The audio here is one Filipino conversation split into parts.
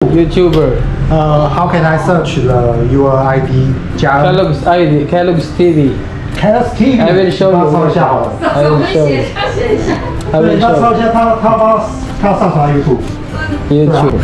YouTuber. How can I search your ID? Kellogg's ID, Kellogg's TV. Kellogg's TV. I will show you. 帮我搜一下好了。 I will show you. I 对， will 他 show 搜一下，他上传 YouTube。 you. YouTube.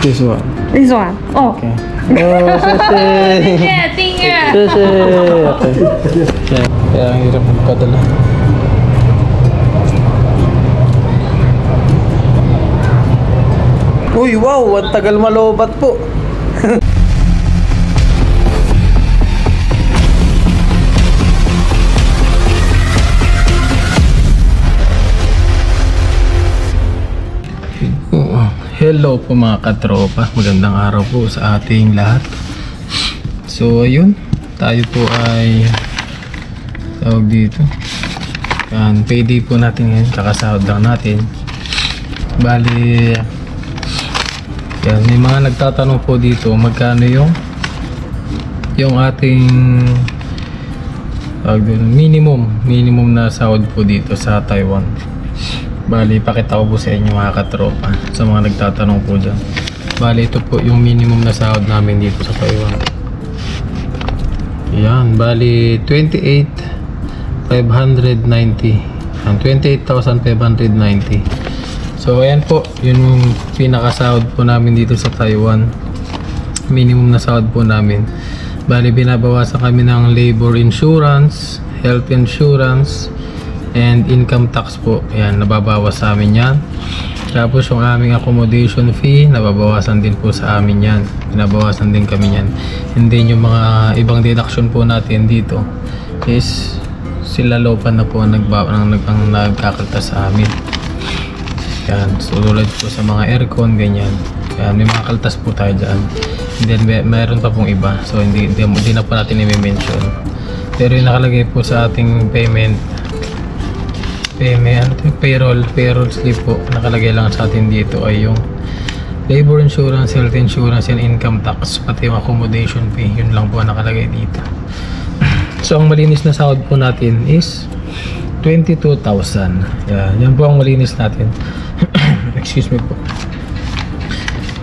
This one. This one. Oh. Okay. Oh, 谢谢。订阅。谢谢。Okay. Kaya ang hirap magpadala. Uy, wow! Ang tagal malobat po. Hello po mga katropa. Magandang araw po sa ating lahat. So ayun, tayo po ay tawag dito. Yan, payday po natin ngayon. Kakasahod lang natin. Bali, yan, may mga nagtatanong po dito magkano yung ating minimum na sahod po dito sa Taiwan. Bali, pakita ko po sa inyo mga katropa sa mga nagtatanong po dyan. Bali, ito po yung minimum na sahod namin dito sa Taiwan. Yan, bali 28,590. 28,590. So ayan po, yun yung pinakasahod po namin dito sa Taiwan. Minimum na sahod po namin. Bali, binabawasan kami ng labor insurance, health insurance, and income tax po. Ayan, nababawas sa amin yan. Tapos yung aming accommodation fee, nababawasan din po sa amin yan. Binabawasan din kami yan. And then yung mga ibang deduction po natin dito is sila lopan na po ang nagkakaltas sa amin. Yan, so tulad po sa mga aircon, ganyan. Yan, may mga kaltas po tayo dyan. And then mayroon pa pong iba. So hindi na po natin i-mention. Pero yung nakalagay po sa ating payroll slip po, nakalagay lang sa atin dito ay yung labor insurance, health insurance, and income tax, pati yung accommodation fee. Yun lang po nakalagay dito. So ang malinis na sahod po natin is 22,000. Yan po ang malinis natin. Excuse me po.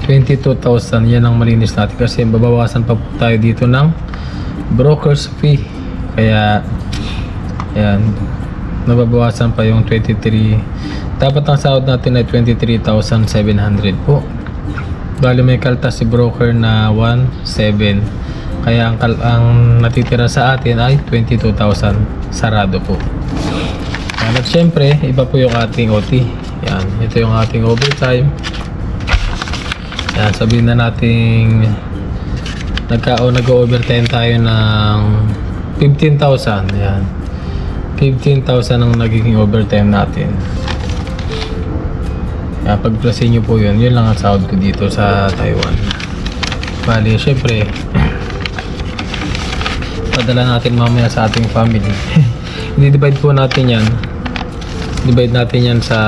22,000, yan ang malinis natin kasi babawasan pa po tayo dito ng broker's fee. Kaya yan, nababawasan pa yung 23. Dapat ang sahod natin ay 23,700 po. Bali, may kaltas si broker na 1,700. Kaya ang natitira sa atin ay 22,000 sarado po. At syempre, iba po yung ating OT. Yan, ito yung ating overtime. Yan, sabihin na natin nag-overtime tayo ng 15,000. Yan, 15,000 ang nagiging overtime natin. Yan, pag-plusin nyo po yun lang ang sahod ko dito sa Taiwan. Bali, syempre padala natin mamaya sa ating family. I-divide po natin yan. Divide natin yan sa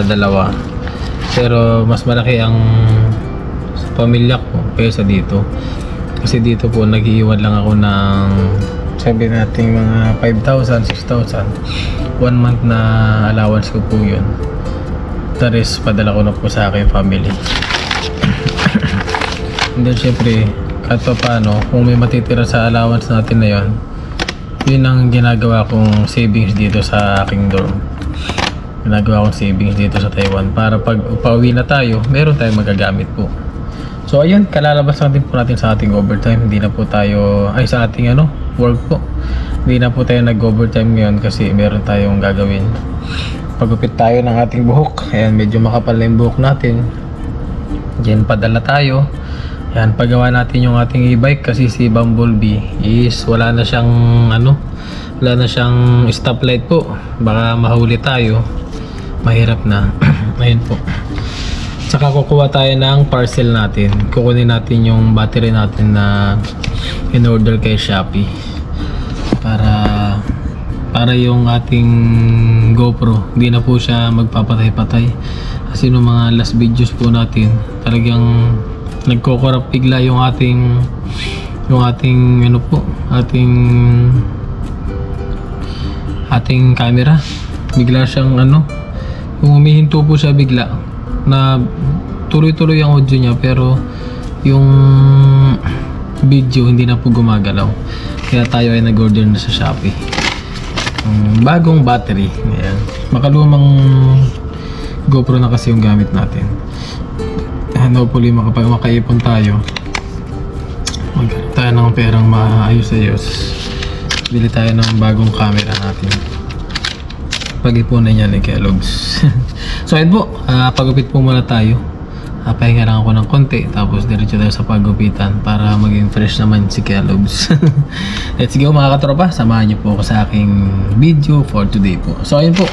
dalawa. Pero mas malaki ang sa pamilya ko kaysa dito. Kasi dito po nag-iiwan lang ako ng sabi natin mga 5,000, 6,000. 1 month na allowance ko po yun. The rest padala ko na po sa aking family. And then syempre kahit pa paano, kung may matitira sa allowance natin na yun, yun ang ginagawa kong savings dito sa aking dorm. Ginagawa kong savings dito sa Taiwan para pag upauwi na tayo, meron tayong magagamit po. So ayun, kalalabas natin po natin sa ating overtime. Hindi na po tayo, sa ating work po. Hindi na po tayo nag-overtime ngayon kasi meron tayong gagawin. Pagupit tayo ng ating buhok. Ayan, medyo makapal na yung buhok natin. Diyan padala tayo. Yan, paggawa natin yung ating e-bike kasi si Bumblebee is wala na siyang stoplight po. Baka mahuli tayo. Mahirap na. Ayun po. Saka kukuha tayo ng parcel natin. Kukunin natin yung battery natin na in-order kay Shopee. Para yung ating GoPro, hindi na po siya magpapatay-patay. Kasi nung mga last videos po natin, talagang nagko-corrupt bigla yung ating ano po, ating camera. Bigla siyang humihinto po siya bigla na tuloy-tuloy ang audio niya pero yung video hindi na po gumagalaw. Kaya tayo ay nag-order na sa Shopee. Bagong battery. Ayan. Makalumang GoPro na kasi yung gamit natin. Hopefully makaipon tayo. Magkaroon tayo ng perang maayos-ayos. Bili tayo ng bagong camera natin. Pag-ipunan niya ni Kellogg's. So ayun po, pagupit po muna tayo. Pahinga lang ako ng konti, tapos diretso tayo sa pagupitan para maging fresh naman si Kellogg's. Let's go mga katropa, samahan niyo po ako sa aking video for today po. So ayun po,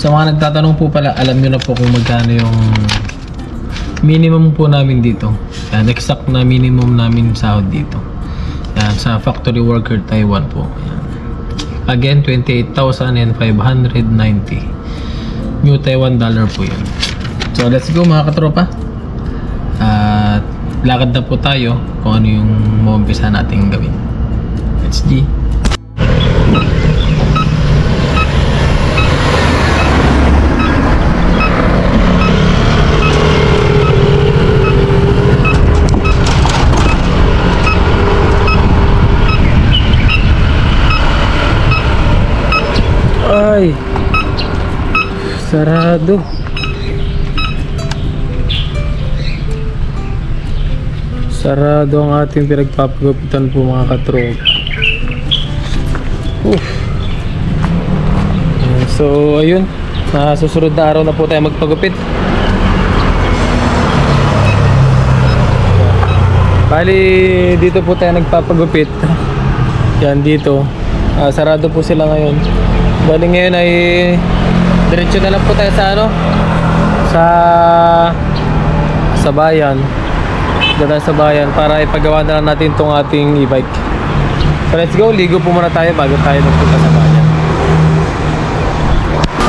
sa mga nagtatanong po pala, alam niyo na po kung magkano yung minimum po namin dito. Yan, exact na minimum namin sahod dito. Yan, sa factory worker Taiwan po. Yan. Again, 28,590 New Taiwan dollar po yun. So let's go mga katropa. At lakad na po tayo kung ano yung maumpisa nating gawin. Let's go. Ay, sarado. Sarado ang ating pinagpapagupitan po mga katropa. So ayun, susunod na araw na po tayo magpagupit. Bali dito po tayo nagpapagupit. Yan dito, sarado po sila ngayon. Bali ngayon ay diretso na lang po tayo sa bayan. Dito sa bayan para ipagawa na lang natin itong ating e-bike. So let's go, ligo po muna tayo bago tayo magpunta sa bayan.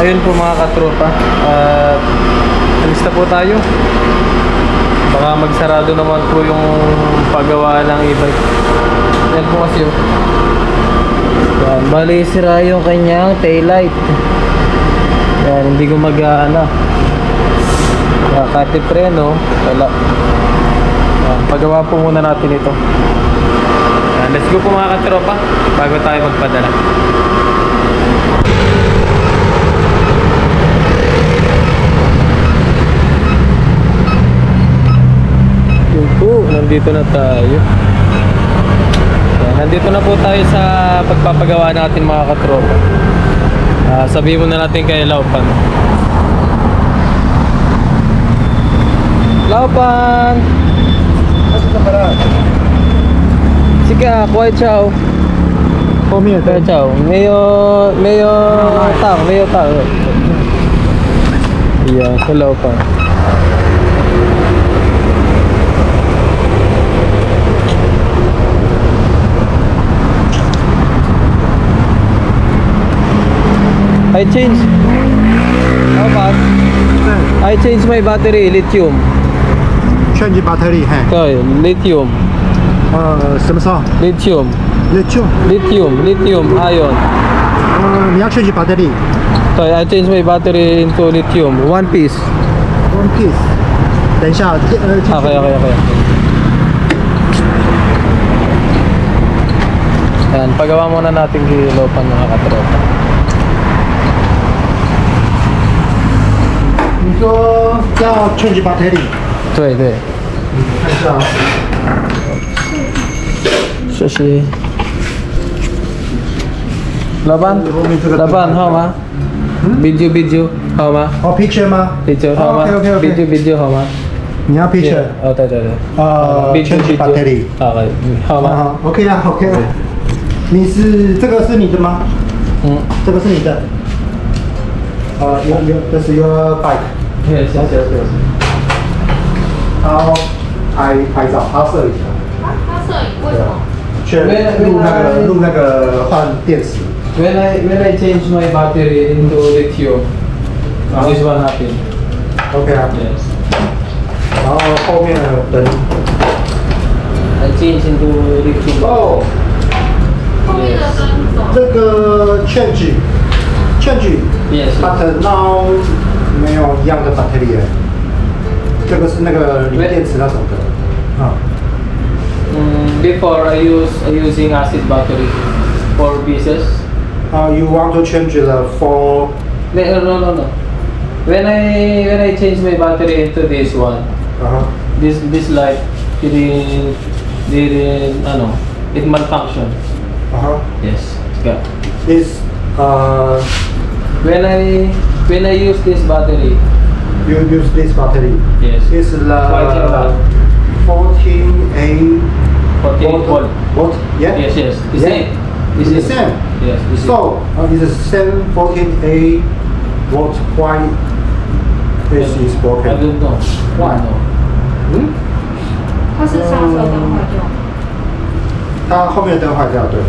Ayun po mga katropa, alis na po tayo. Baka magsarado naman po yung paggawa ng e-bike. Yan po kasi yun. Yan, bali sira yung kanyang taillight. Yan, hindi gumagana. Kati preno, wala. Yan, pagawa po muna natin ito. Yan, let's go po mga katropa bago tayo magpadala. Yun po, nandito na tayo. Nandito na po tayo sa pagpapagawa natin mga katropa. Sabihin muna natin kay Laupan. Laupan! Sige, kuwai chow. 后面 Kuwai chow. Mayo tang. Iya, sa Laupan. I changed my battery lithium. change battery 嘿， Okay, lithium 什么时候 lithium ？lithium ion. 你要 change battery So I changed my battery into lithium one piece. one piece。等一下，Okay. Yan, pagawa muna natin kilopan mga katropa. 你说要 change battery，对，看一下啊。谢谢。老板好吗？video 好吗哦，picture 吗？video 好吗 ？OK， video 好吗？你要 picture，哦，对。change battery，好吗？OK 啊，OK 啊。你是这个是你的吗？这个是你的。这是 your bike。谢谢。好，拍照，他摄影。他摄影为什么？去录那个换电池。 When I change my battery into lithium, this one happened. OK 啊。 Yes. 然后后面的灯。change into lithium. 哦，后面的灯什么？这个 change Yes. but now 没有一样的 battery 耶，这个是那个锂电池那种的，啊。 Before I using acid battery for pieces. You want to change the four? No. When I change my battery into this one, this light didn't it malfunction. Yes. Yeah. Is When I use this battery, you use this battery? yes, It's the 14A 48 volt. Volt? Yeah. Yes. The Yeah. same. It's the same. Yes. This So it's the same 14A volt. Why this is I broken? don't know. Why? I don't know. 嗯，它是刹车灯坏掉，它后面的灯坏掉，对。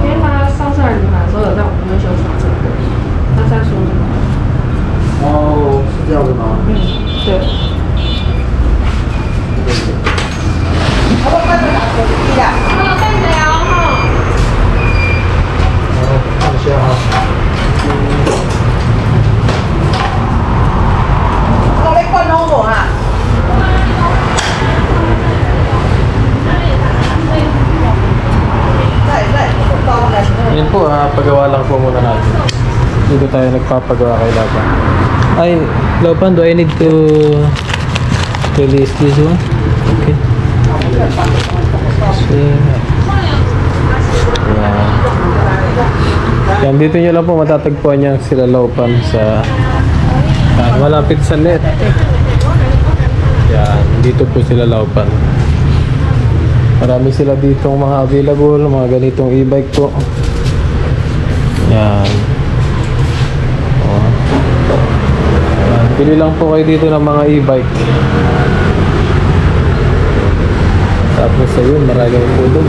因为它上次来旅行的时候有在我们那边修刹车过，他在说的。哦，是这样子吗？嗯，对。我快点拿手机啦！好，再聊哈。好，看一下哈。我咧关好无啊？ Yan po, pagawa lang po muna natin. Dito tayo nagpapagawa kay Laban. Ay, Laban, do I need to release this one? Okay. So, yan, dito nyo lang po matatagpuan niya sila Laban sa malapit sa net. Yan, dito po sila Laban. Marami sila ditong mga available, mga ganitong e-bike po. Yan. Oh. Yan. Pili lang po kayo dito ng mga e-bike. Tapos ayun, maraming po doon.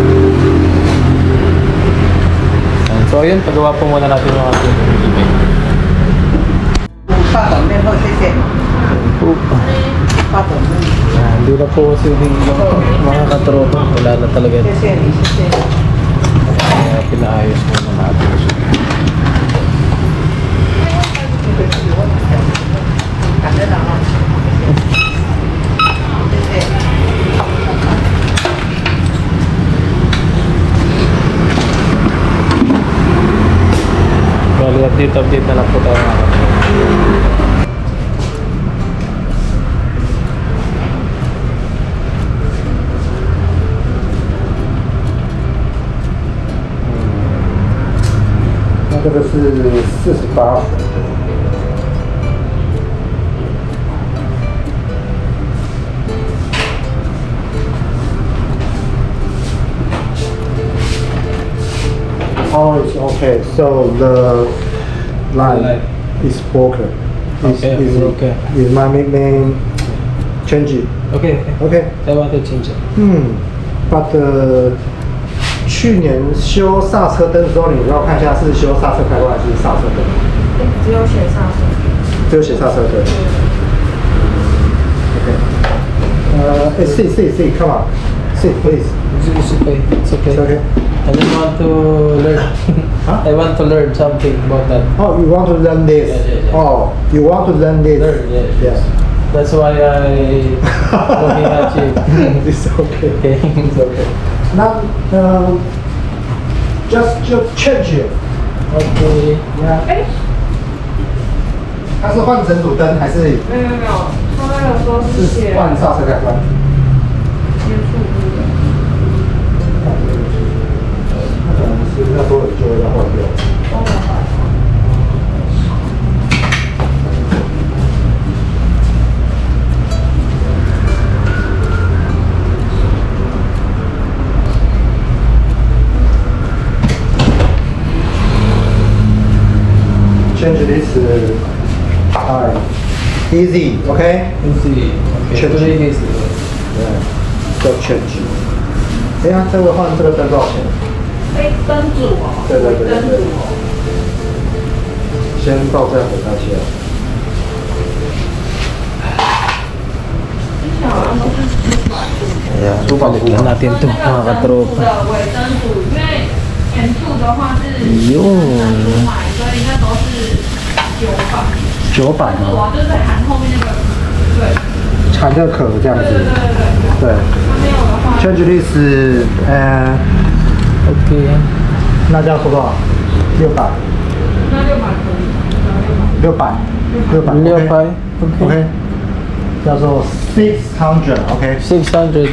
Yan. So ayun, pagawa po muna natin yung ating e-bike. 发短面后，谢谢。 Po. 发短面， Yan. Hindi na po kasi yung mga katropa. Wala na talaga. 谢谢你，谢谢。 Kaya pinaayos muna natin. Bali, update na lang po tayo mga katropa.这个是48。Oh, it's okay. So the line is broken. Okay, broken. Is my main change it. Okay, Okay. I want to change it. But 去年修刹车灯的时候，你要看一下是修刹车开关还是刹车灯？只有写刹车。只有写刹车灯。Okay. See, come on. See, please. It's okay. It's okay. It's okay. I just want to learn. Huh? I want to learn something about that. Oh, you want to learn this? Yeah. Oh, you want to learn this? Learn, yes. Yes. That's why I looking at you. It's okay. Okay. It's okay. Now, just change it. Okay. Yeah. 哎，它是换整组灯还是没有，他那个说是写换刹车开关？接触部的。那可能是那时候就要换掉。Change this easy, okay? Easy. Okay. Change. Very easy. Yeah. So change. 哎呀，这个换这个灯多少钱？哎，灯组哦。对。灯组哦。先报价给他先。之前好像都是400。Ayan, balik na natin ito mga katropa. 的尾灯组，因为原度的话是Yun. 买，所以那时候是900。 900吗？我就是含后面那个，对缠着壳这样子。对。它没有的话， Change this， Okay. 那这样说多少？600。那600可以，600。 600。 Okay. OK。叫做600。OK。 600. Okay.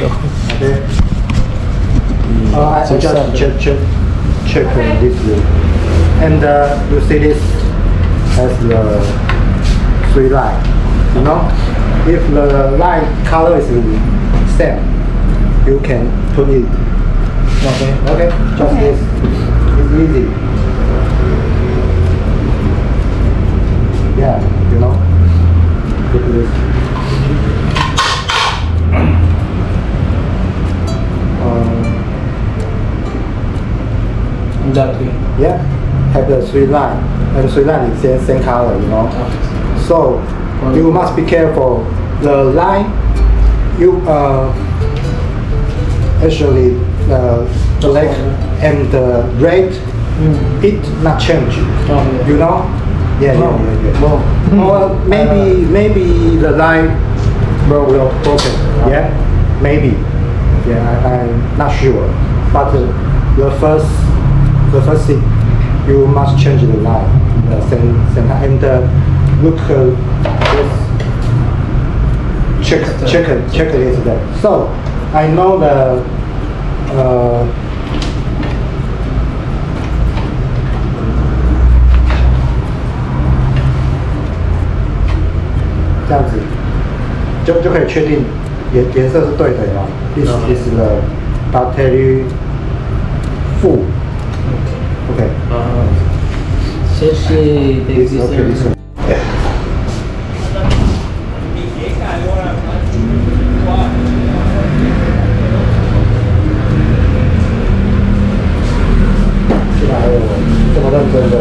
OK。I just check this room, and you see this as the 3 line. You know, if the line color is same, you can put it. Okay. Okay. Just this. It's easy. Yeah. You know. Look at this. That way. Yeah, have the 3 line, and 3 line is same color, you know. So you must be careful. The line, you actually black and the red, it not change. You know? Yeah. Or maybe the line will broken. Yeah, maybe. Yeah, I'm not sure. But the first thing, you must change the line, center, and look check this there. So I know the这样子就可以确定颜色是对的哦。This is the battery full. Okay. Seriously, This okay. This one. Yeah. 现在还有这么认真的。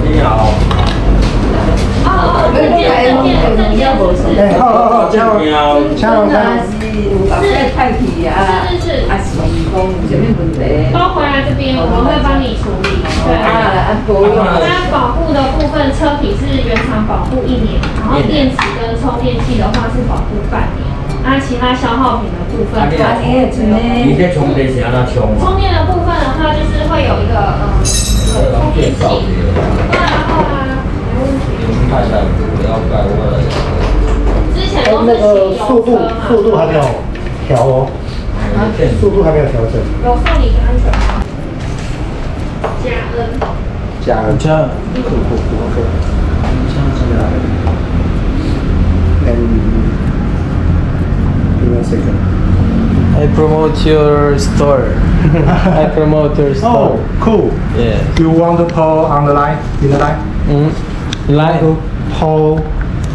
你好。好，加油！包回来这边我们会帮你处理。对，那保护的部分，车体是原厂保护1年，然后电池跟充电器的话是保护半年。那其他消耗品的部分，你在充电是要哪充？充电的部分的话，就是会有一个充电器。会啊，没问题。看一下，不要盖我。之前都那是个速度还没有调哦，速度还没有调整。有送你一个安全帽，加 N。加酷 OK。And give me a second. I promote your store. I promote your store. Oh, cool. Yeah. You want to post on the line? In the line? Line.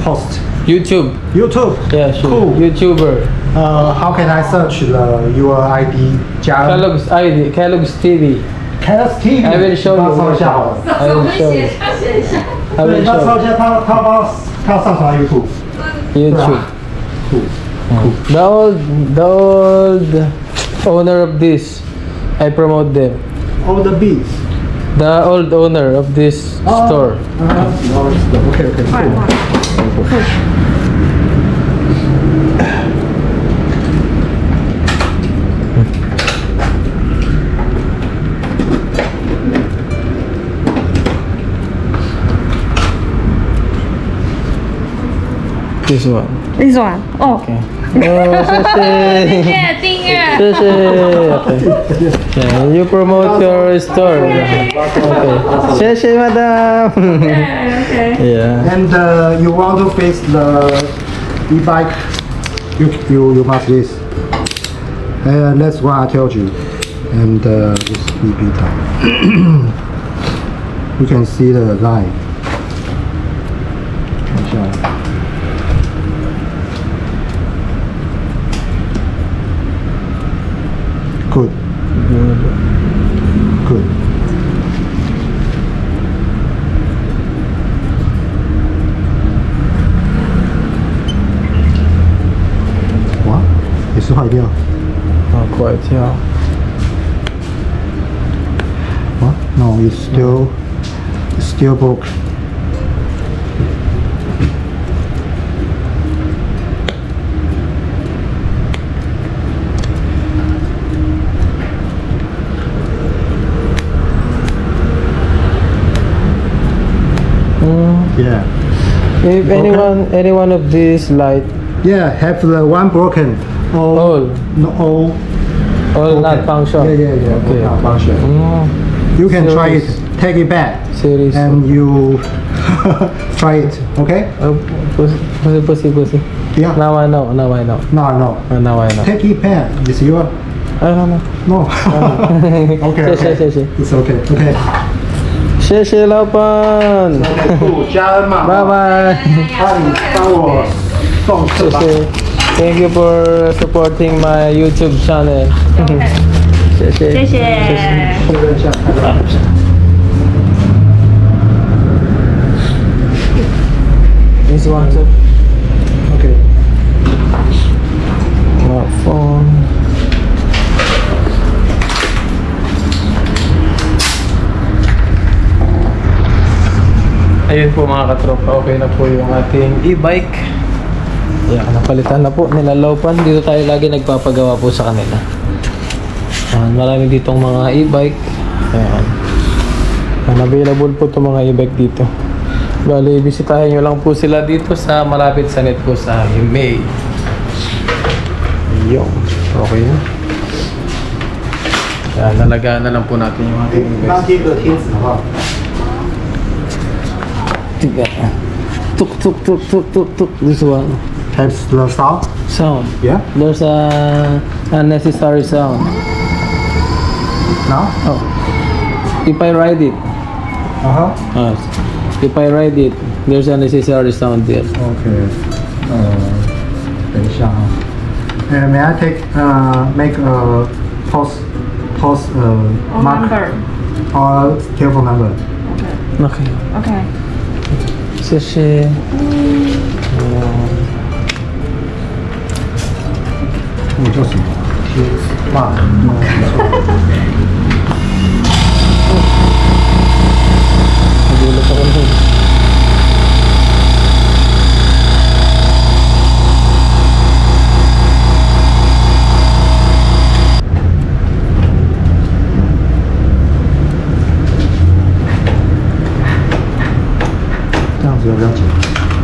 Post. YouTube. YouTube. Yeah, sure. Cool. YouTuber. How can I search your ID? Kellogg's ID. Kellogg's TV. Kellogg's TV. I will show you. 搜一下好了。 I will show you. 写一下。 I 对， will 他 show 搜 you. 一下，他要上传 YouTube。 YouTube. Cool. The old owner of this, I promote them. All the beats. The old owner of this store. Okay. Cool. This one. This one. 哦， Okay. Oh, 谢谢。订阅。谢谢。Okay. Yeah, you promote your store. Okay. 谢谢 madam. Okay. Yeah. And you want to fix the e-bike? You must this. And that's what I told you. And this BB down. You can see the line. 看一下。Good. Good. 坏掉。哦，快跳。 What? No, it's still broke. Yeah. If Broken? any one of these light, Yeah, have the one broken. all No, all. not broken. function. Yeah. Okay. Not function. You can try it. Take it back. Series. And you try it. Okay? Pussy. Yeah. Now I know. No. Now I know. Take it back. It's your. I don't know. No. Okay. 谢谢。 It's okay. Okay. 谢谢老板，加恩嘛。拜拜。那你帮我送谢这吧。谢。Thank you for supporting my YouTube channel. 谢谢。谢谢。确认一下，看到。 This one too. Okay. Smartphone. Ayun po mga katropa, okay na po yung ating e-bike. Yan, napalitan na po, nilalawpan. Dito tayo lagi nagpapagawa po sa kanila. Marami ditong mga e-bike. Ayan. Available po itong mga e-bike dito. Bali, bisitahin nyo lang po sila dito sa malapit sa net po sa May. Yung, okay na. Yan, nalagaan na lang po natin yung ating e-bike. 当这个贴纸的话， Tuk tuk tuk tuk tuk tuk. This one has the sound. sound. Yeah. There's a unnecessary sound. Now. Oh, if I ride it, yes. If I ride it, there's a unnecessary sound there. Okay. 等一下啊。May I take make a post mark number. or telephone number? Okay. Okay. 谢谢。我叫什么？贴mark。Nagulat ako nun.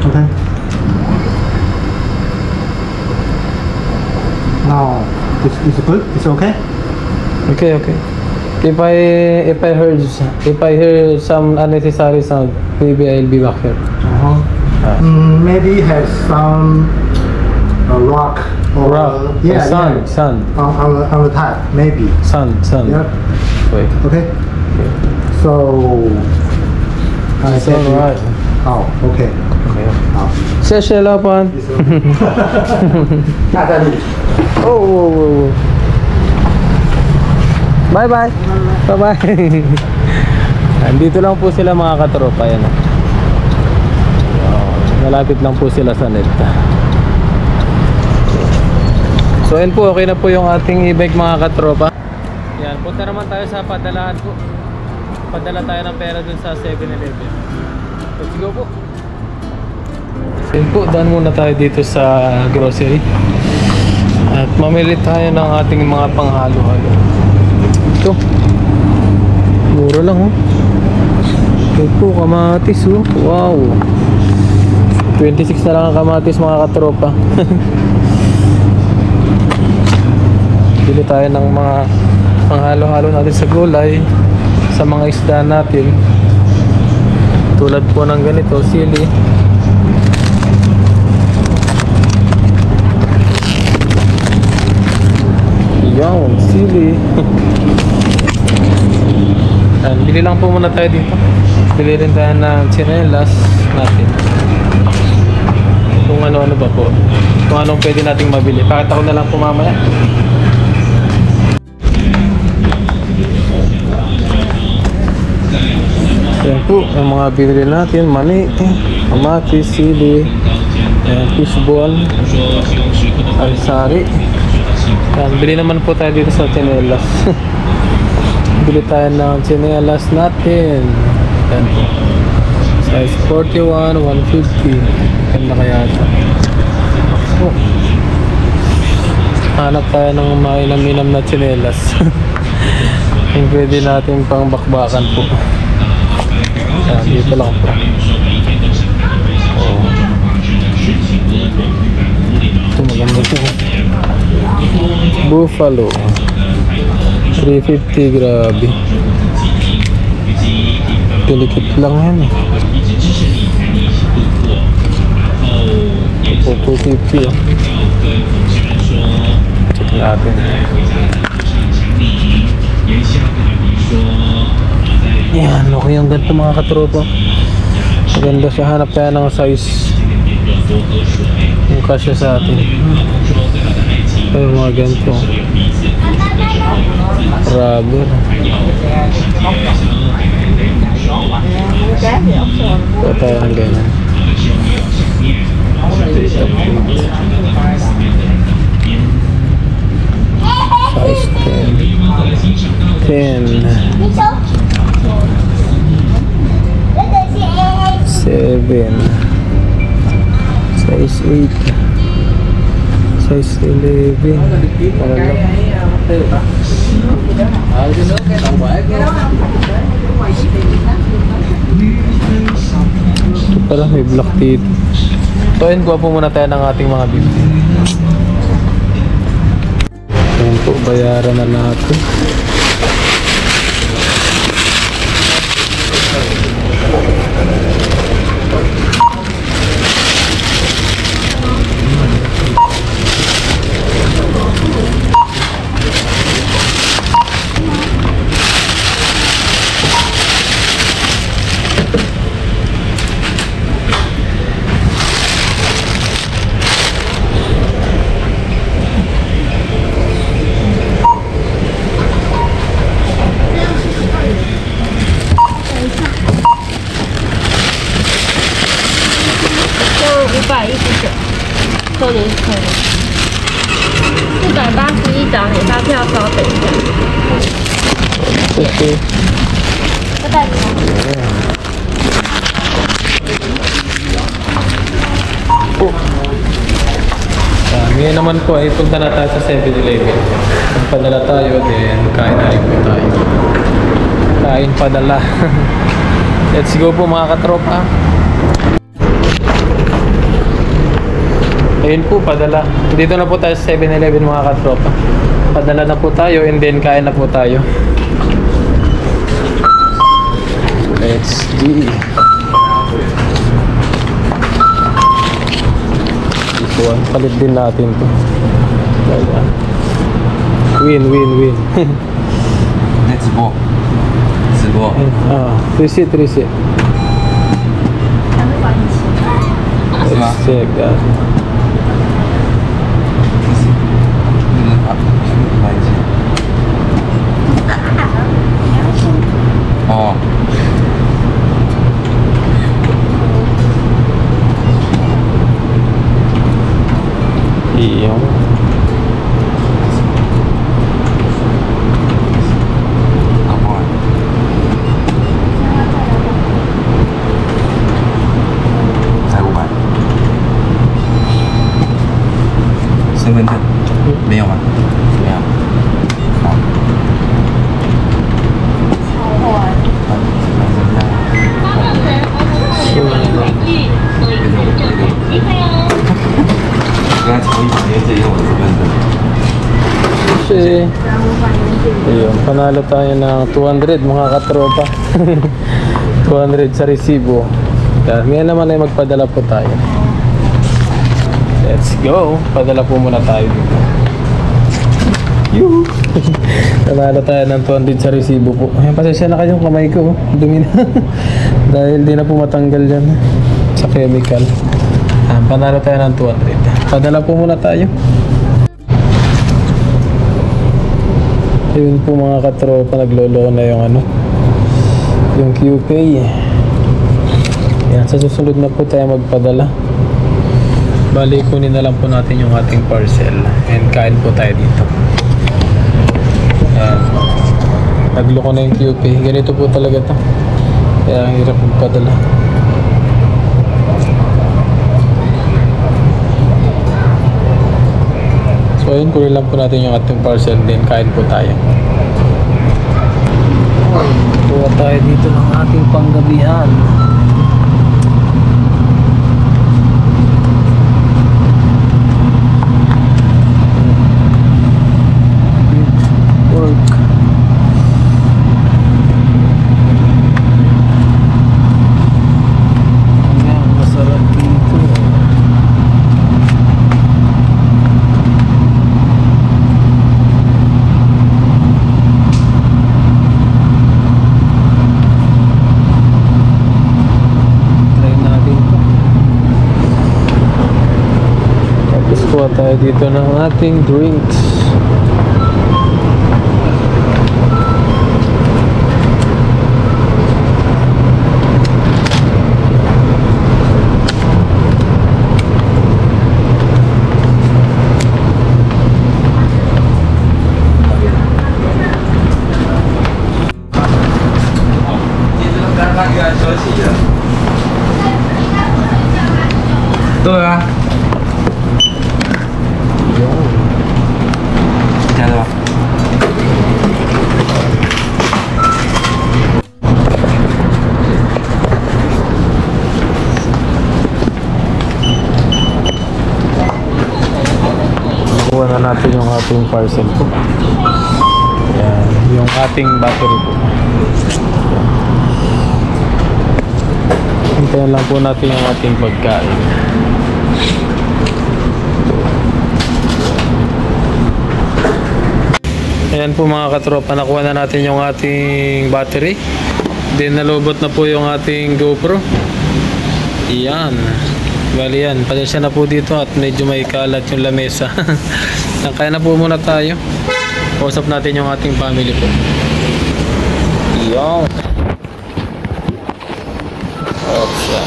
Okay. Now, it's good. It's okay. Okay. If I hear some unnecessary sound, maybe I'll be back here. Maybe have some rock or Rock. Sun. on the top. Maybe. Sun. Yeah. Wait. Okay. So. It's alright. Oh, okay. 好，谢谢老板。大战力。 Oh. Bye. Andito lang po sila mga katropa yan. Malapit lang po sila sa net. So yan po, okay na po yung ating e-bike mga katropa. Yan, punta naman tayo sa padalahan po. Padala tayo ng pera dun sa 7-Eleven. Let's go po. Yan po, daan muna tayo dito sa grocery. At mamili tayo ng ating mga panghalo-halo. Ito. Mura lang oh. Ito po, kamatis oh. Wow. 26 na lang ang kamatis mga katropa. Bili tayo ng mga panghalo-halo natin sa gulay, sa mga isda natin. Tulad po ng ganito, sili. Yan, sili. Yan, bili lang po muna tayo dito. Bili rin tayo ng tsinelas natin. Kung ano-ano ba po. Kung anong pwede nating mabili. Pakita ko na lang po mamaya. Yan po, ang mga binili natin, mani, kamatis, sili, fishball, alisari, Yan, bili naman po tayo dito sa tsinelas. Bili tayo ng tsinelas natin. Yan po. Size 41, 150. Ganda kaya ito. Oh. Hanap tayo ng mainam-inam na tsinelas. Yung pwede natin pang bakbakan po. Yan, dito lang po. Oh. Ito maganda ito. Buffalo 350, grabe. Delicate lang yan eh. Ito 250 oh. Check natin. Yan, okay ang ganito mga katropa. Maganda siya, hanap tayo ng size yung kasya sa atin. Ay, mga ganito rubber. Ito tayo ng ganyan. Size 10 7 size 8 size 11 para lang. Ito pala may black dito. Tuin ko po muna tayo ng ating mga bibili. Ayan po, bayaran na natin.扣点是可以，481张，你发票稍等一下。谢谢。拜拜。Ngayon naman po ay punta na tayo sa 7-Eleven. Padala tayo, then kain na rin po tayo. Kain padala. Let's go po mga katropa. Ayun po, padala. Dito na po tayo sa 7-Eleven mga katropa. Padala na po tayo and then kain na po tayo. Let's go. Ito, palit din natin to. Win. Let's go. Receipt. Let's check that. Oh. Iya. Apa? Saya buat. 身份证没有吗？没有。好。跟他抽一张，因为这有我的身份证。Kasi, ayun, panalo tayo ng 200 mga katropa. 200 sa resibo. Ngayon naman ay magpadala po tayo. Let's go. Padala po muna tayo dito. Yuhu! Panalo tayo ng 200 sa resibo po. Ayan, pasensya na kayong kamay ko. Dumi na. Dahil di na po matanggal yan sa chemical. Panalo tayo ng 200. Padala po muna tayo. Ayun po mga katropa, naglolo na yung yung QPay. Yan, sa susunod na po tayo magpadala. Bali, kunin na lang po natin yung ating parcel and kain po tayo dito. Ayan. Nagloko na yung QP. Ganito po talaga to. Kaya ang hirap magpadala. So ayun, kunin lang po natin yung ating parcel then kain po tayo. Kuha tayo dito ng ating panggabihan. Kuha tayo dito ng ating drinks. Tuh ya. Kuha na natin yung ating parcel po. Ayan, yung ating battery po. Hintayin lang po natin yung ating pagkain. Ayan po mga katropa, nakuha na natin yung ating battery. Then nalubot na po yung ating GoPro. Iyan. Bali yan, pasensya na po dito at medyo may kalat yung lamesa. Kaya na po muna tayo. Kausap natin yung ating family po. Iyan. Okay.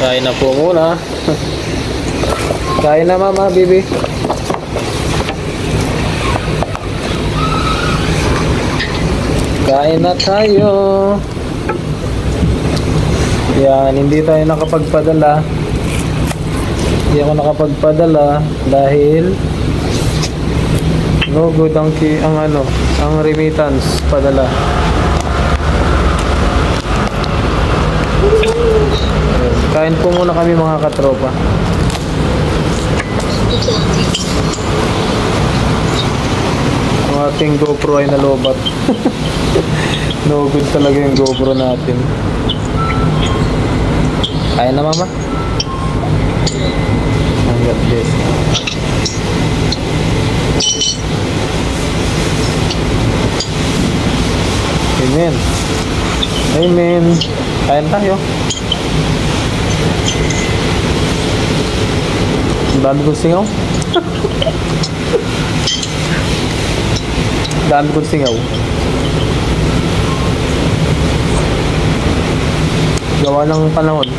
Kain na po muna. Kain na mama, baby. Kain na tayo. Yan, hindi tayo nakapagpadala. Hindi ako nakapagpadala dahil no good ang remittance padala. Kain po muna kami mga katropa. Ang ating GoPro ay nalobat. No good talaga yung GoPro natin. Kain na mama. Hanggat this. Amen. Amen. Kain tayo. Ang dami kong singaw. Dami kong singaw. Gawa ng panahon.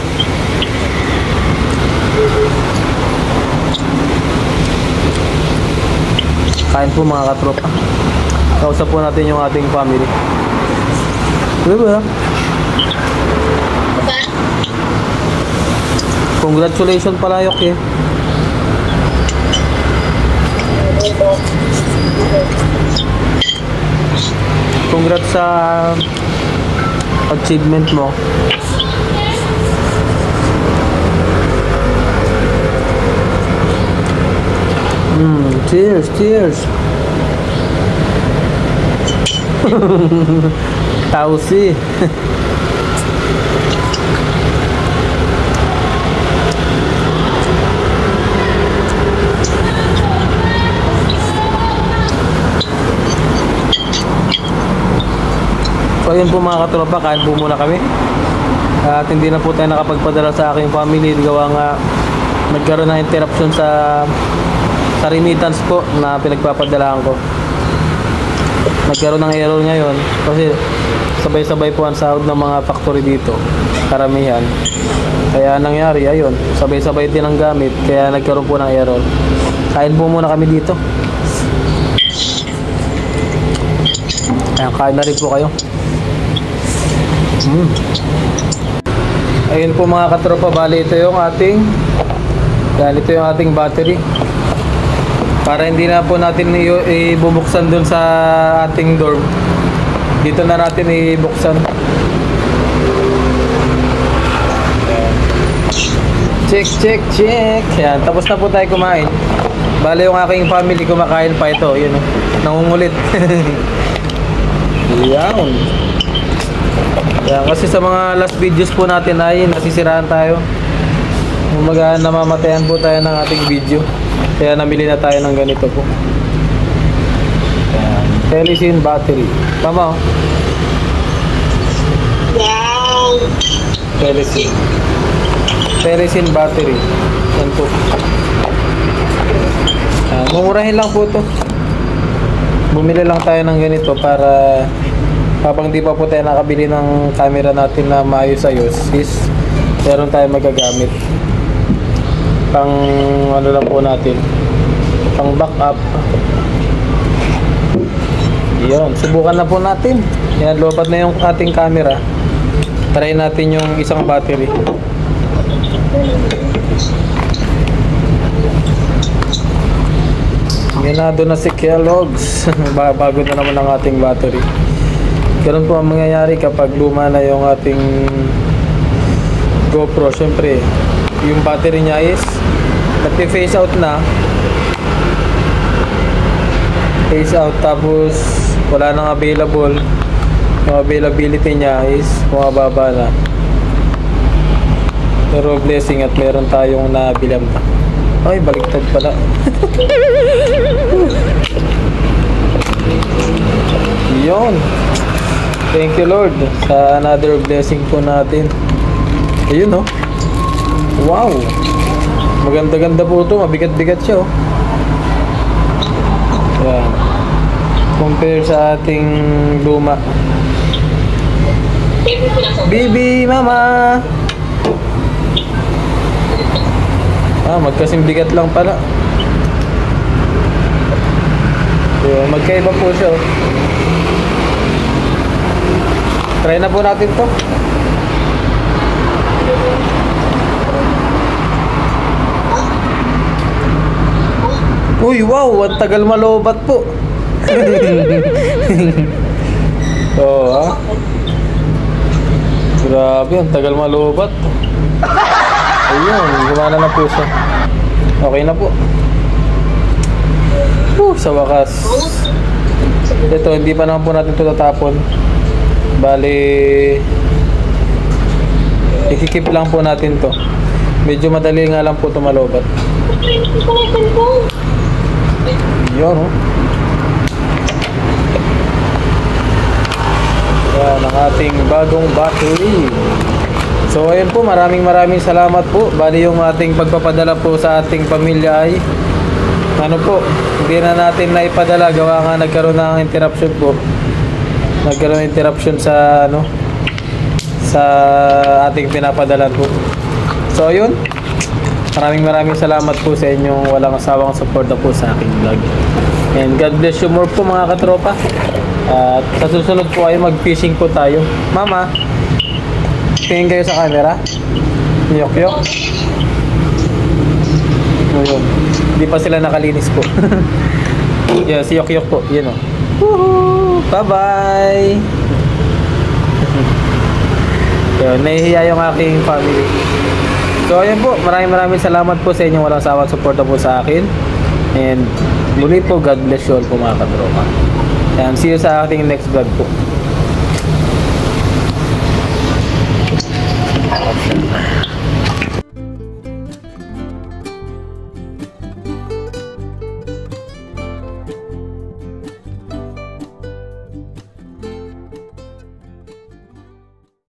Kain po mga katropa. Kausap po natin yung ating family. Diba? Congratulations pala Yok eh. Congrats sa achievement mo. Cheers, cheers. Tausi. So yun po mga katropa, kain po muna kami. At hindi na po tayo nakapagpadala sa aking family. Gawa nga nagkaroon ng interruption sa remittance po na pinagpapadalaan ko. Nagkaroon ng error ngayon kasi sabay-sabay po ang sahod ng mga factory dito, karamihan. Kaya nangyari, ayun, sabay-sabay din ang gamit, kaya nagkaroon po ng error. Kain po muna kami dito. Ayan, kain na rin po kayo. Ayun po mga katropa, bali ito yung ating battery. Para hindi na po natin ibubuksan dun sa ating dorm, dito na natin ibuksan. Check. Yan, tapos na po tayo kumain. Bale yung aking family kumakain pa ito. Yun, nangungulit. Yan. Yan, kasi sa mga last videos po natin ay nasisiraan tayo. Namamatayan po tayo ng ating video. Kaya namili na tayo ng ganito po. Yan. Telesin battery. Tama, oh. Wow! Telesin battery. Yan po. Mumurahin lang po to. Bumili lang tayo ng ganito para habang di pa po tayo nakabili ng camera natin na maayos-ayos, is meron tayo magagamit. Pang ano lang po natin, pang backup. Yun, subukan na po natin. Yan, lobat na yung ating camera. Try natin yung isang battery. Minado na si Kellogg's. Bago na naman ang ating battery. Ganun po ang mangyayari kapag luma na yung ating GoPro. Siyempre, yung battery niya is nagpe-phase out na. Phase out, tapos wala nang available. Yung availability niya is bumababa na. Pero blessing at meron tayong nabilang. Ay, baliktad pala. Yun. Thank you Lord sa another blessing po natin. Ayun, oh. Wow. Maganda-ganda po ito. Mabigat-bigat siya, oh. Yan. Compare sa ating luma. Bibi, mama. Magkasing bigat lang pala. So, magkaiba po siya, oh. Try na po natin to. Uy, wow, ang tagal malobat po. Oh, grabe, ang tagal malobat. Ayun, gumana na po siya. Okay na po. Sa wakas. Ito, hindi pa naman po natin ito tatapon. Bali, ikikip lang po natin to. Medyo madali nga lang po ito malobat. Yun, oh. Yan ang ating bagong battery. So ayun po, maraming salamat po. Bali yung ating pagpapadala po sa ating pamilya ay ano po, hindi na natin naipadala gawa nga nagkaroon ng interruption po. Nagkaroon ng interruption sa ano, sa ating pinapadalan po. So ayun, maraming salamat po sa inyong walang asawang suporta po sa aking vlog. And God bless you more po mga katropa. At sa susunod po ay mag-fishing po tayo. Mama, tingin kayo sa camera. Yok. Ayun. Hindi pa sila nakalinis po. Yeah, si Yok po. Yan, o. Woohoo! Bye-bye! Yun, nahihiya yung aking family. So, ayun po. Maraming salamat po sa inyong walang sawang suporta po sa akin. And muli po, God bless you all po mga katropa. And see you sa ating next vlog po.